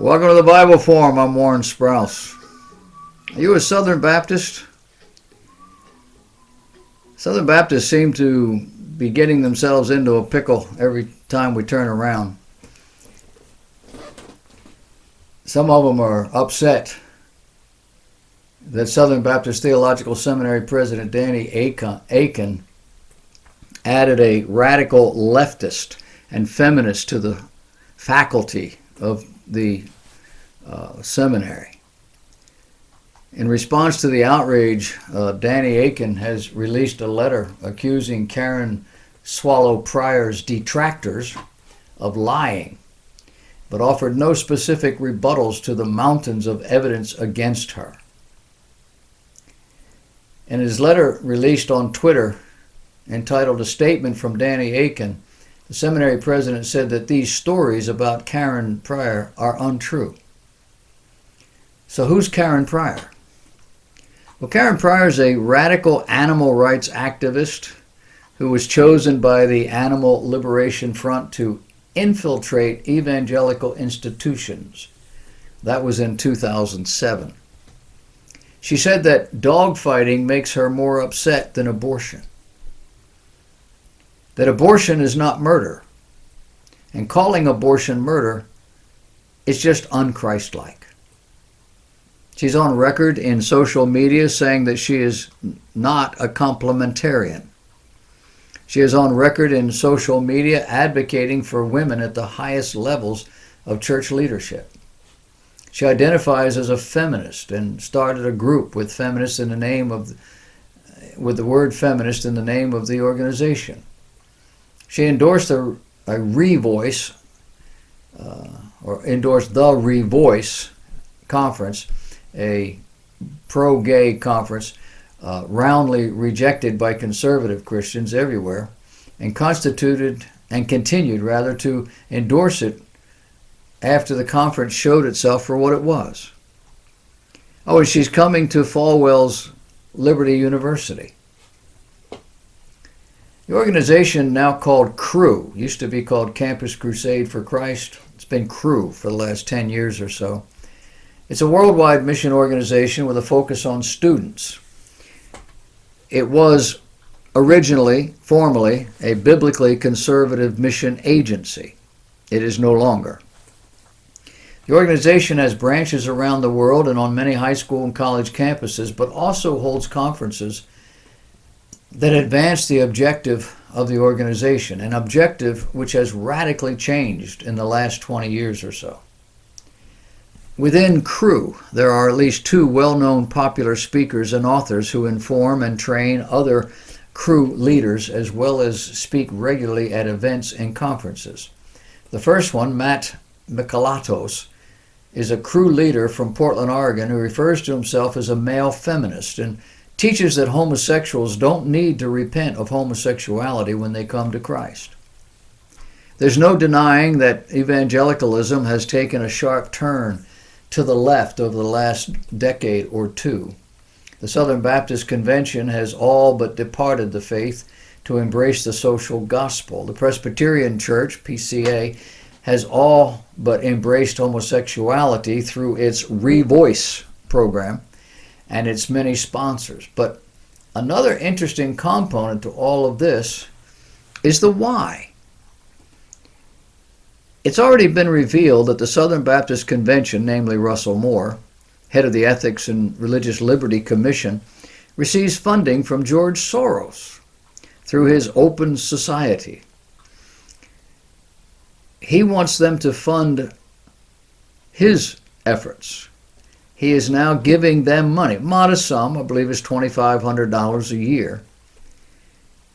Welcome to the Bible Forum. I'm Warren Sprouse. Are you a Southern Baptist? Southern Baptists seem to be getting themselves into a pickle every time we turn around. Some of them are upset that Southern Baptist Theological Seminary President Danny Akin added a radical leftist and feminist to the faculty of the seminary. In response to the outrage, Danny Akin has released a letter accusing Karen Swallow Pryor's detractors of lying, but offered no specific rebuttals to the mountains of evidence against her. In his letter released on Twitter, entitled A Statement from Danny Akin, the seminary president said that these stories about Karen Pryor are untrue. So who's Karen Pryor? Well, Karen Pryor is a radical animal rights activist who was chosen by the Animal Liberation Front to infiltrate evangelical institutions. That was in 2007. She said that dogfighting makes her more upset than abortion. That abortion is not murder. And calling abortion murder is just unchristlike. She's on record in social media saying that she is not a complementarian. She is on record in social media advocating for women at the highest levels of church leadership. She identifies as a feminist and started a group with feminists in the name of, with the word feminist in the name of the organization. She endorsed or endorsed the Revoice conference, a pro-gay conference roundly rejected by conservative Christians everywhere, and continued to endorse it after the conference showed itself for what it was. Oh, and she's coming to Falwell's Liberty University. The organization, now called CREW, used to be called Campus Crusade for Christ. It's been CREW for the last 10 years or so. It's a worldwide mission organization with a focus on students. It was formally, a biblically conservative mission agency. It is no longer. The organization has branches around the world and on many high school and college campuses, but also holds conferences that advance the objective of the organization, an objective which has radically changed in the last 20 years or so. Within CREW, there are at least two well-known popular speakers and authors who inform and train other CREW leaders as well as speak regularly at events and conferences. The first one, Matt Mikalatos, is a CREW leader from Portland, Oregon, who refers to himself as a male feminist and teaches that homosexuals don't need to repent of homosexuality when they come to Christ. There's no denying that evangelicalism has taken a sharp turn to the left over the last decade or two. The Southern Baptist Convention has all but departed the faith to embrace the social gospel. The Presbyterian Church, PCA, has all but embraced homosexuality through its Revoice program and its many sponsors. But another interesting component to all of this is the why. It's already been revealed that the Southern Baptist Convention, namely Russell Moore, head of the Ethics and Religious Liberty Commission, receives funding from George Soros through his Open Society. He wants them to fund his efforts. He is now giving them money, modest sum, I believe it's $2,500 a year.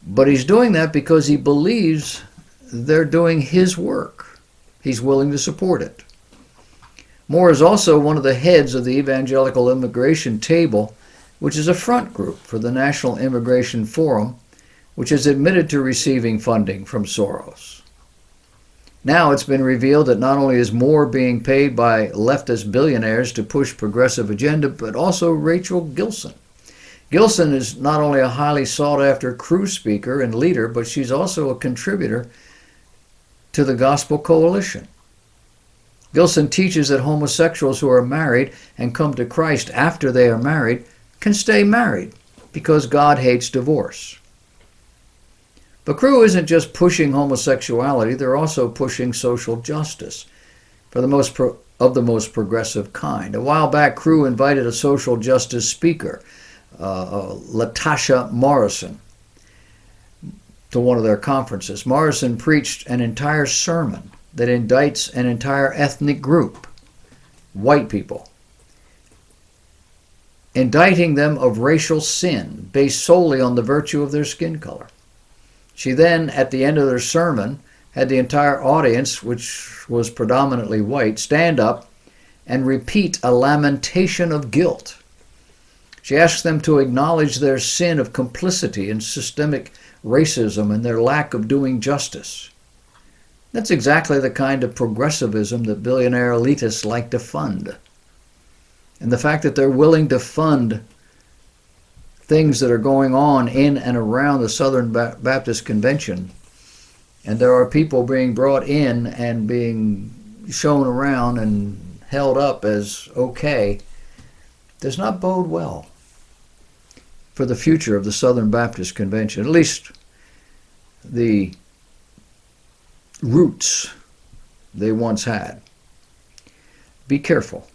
But he's doing that because he believes they're doing his work. He's willing to support it. Moore is also one of the heads of the Evangelical Immigration Table, which is a front group for the National Immigration Forum, which is admitted to receiving funding from Soros. Now it's been revealed that not only is Moore being paid by leftist billionaires to push progressive agenda, but also Rachel Gilson. Gilson is not only a highly sought-after CREW speaker and leader, but she's also a contributor to the Gospel Coalition. Gilson teaches that homosexuals who are married and come to Christ after they are married can stay married because God hates divorce. But Crew isn't just pushing homosexuality, they're also pushing social justice for the most progressive kind. A while back, Crew invited a social justice speaker, Latasha Morrison, to one of their conferences. Morrison preached an entire sermon that indicts an entire ethnic group, white people, indicting them of racial sin based solely on the virtue of their skin color. She then, at the end of their sermon, had the entire audience, which was predominantly white, stand up and repeat a lamentation of guilt. She asked them to acknowledge their sin of complicity in systemic racism and their lack of doing justice. That's exactly the kind of progressivism that billionaire elitists like to fund. And the fact that they're willing to fund things that are going on in and around the Southern Baptist Convention, and there are people being brought in and being shown around and held up as okay, does not bode well for the future of the Southern Baptist Convention, at least the roots they once had. Be careful.